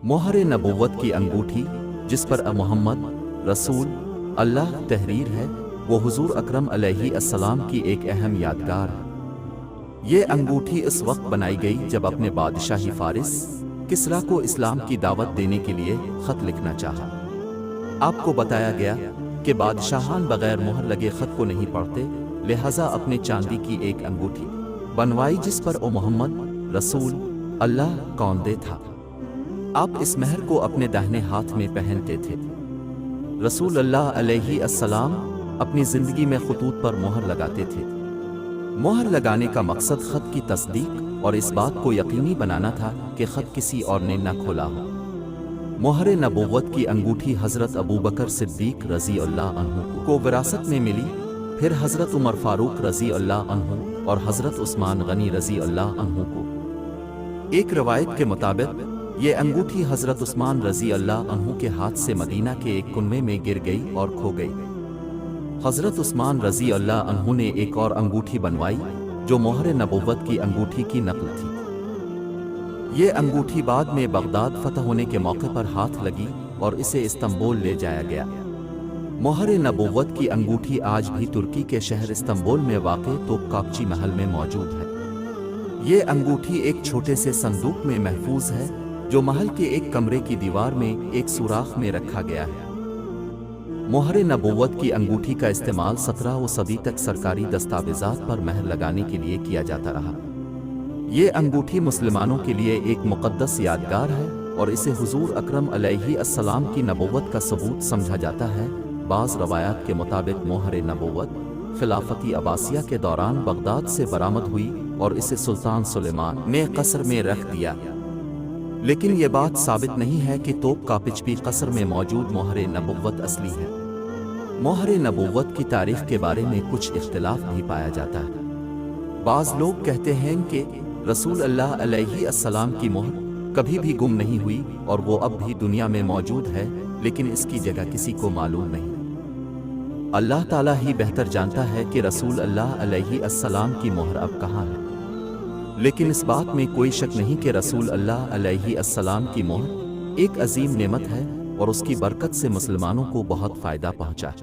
मोहर नबूवत की अंगूठी जिस पर मोहम्मद रसूल अल्लाह तहरीर है, वो हुजूर अकरम अलैहिस्सलाम की एक अहम यादगार है। ये अंगूठी इस वक्त बनाई गई जब अपने बादशाही फारिस किसरा को इस्लाम की दावत देने के लिए खत लिखना चाहा। आपको बताया गया कि बादशाहान बगैर मोहर लगे खत को नहीं पढ़ते, लिहाजा अपने चांदी की एक अंगूठी बनवाई जिस पर ओ मोहम्मद रसूल अल्लाह कौंदे था। आप इस महर को अपने दाहिने हाथ में पहनते थे। रसूल अल्लाह अलैहिस्सलाम अपनी जिंदगी में खतूत पर मोहर लगाते थे। मोहर लगाने का मकसद खत की तस्दीक और इस बात को यकीनी बनाना था कि खत किसी और ने न खोला हो। मोहर नबूवत की अंगूठी हजरत अबू बकर सिद्दीक रज़ी अल्लाह अन्हु को विरासत में मिली, फिर हजरत उमर फारूक रज़ी अल्लाह अन्हु और हजरत उस्मान गनी रज़ी अल्लाह अन्हु को। एक रवायत के मुताबिक ये अंगूठी हजरत उस्मान रज़ी अल्लाह अन्हु के हाथ से मदीना के एक कुनबे में गिर गई और खो गई। हजरत उस्मान रज़ी अल्लाह अन्हु ने एक और अंगूठी बनवाई जो मोहर नबूवत की अंगूठी की नकल थी। ये अंगूठी बाद में बगदाद फतह होने के मौके पर हाथ लगी और इसे इस्तांबुल ले जाया गया। मोहर नबूवत की अंगूठी आज भी तुर्की के शहर इस्तांबुल में वाक़े तोपकापची महल में मौजूद है। ये अंगूठी एक छोटे से संदूक में महफूज है जो महल के एक कमरे की दीवार में एक सुराख में रखा गया है। मोहर नबूवत की अंगूठी का इस्तेमाल 17वीं सदी तक सरकारी दस्तावेज़ात पर महर लगाने के लिए किया जाता रहा। ये अंगूठी मुसलमानों के लिए एक मुक़द्दस यादगार है और इसे हुजूर अकरम अलैहिस्सलाम की नबूवत का सबूत समझा जाता है। बाज़ रवायात के मुताबिक मोहर नबूवत खिलाफती अब्बासिया के दौरान बगदाद से बरामद हुई और इसे सुल्तान सुलेमान ने क़स्र में रख दिया, लेकिन ये बात साबित नहीं है कि तोपकापची क़स्र में मौजूद मोहर नबूवत असली है। मोहर नबूवत की तारीख के बारे में कुछ इख्तिलाफ भी पाया जाता है। बाज़ लोग कहते हैं कि रसूल अल्लाह अलैहिस्सलाम की मोहर कभी भी गुम नहीं हुई और वो अब भी दुनिया में मौजूद है, लेकिन इसकी जगह किसी को मालूम नहीं। अल्लाह ताला ही बेहतर जानता है कि रसूल अल्लाह अलैहिस्सलाम की मोहर अब कहाँ है, लेकिन इस बात में कोई शक नहीं कि रसूल अल्लाह अलैहिस्सलाम की मोहर एक अजीम नेमत है और उसकी बरकत से मुसलमानों को बहुत फ़ायदा पहुँचा।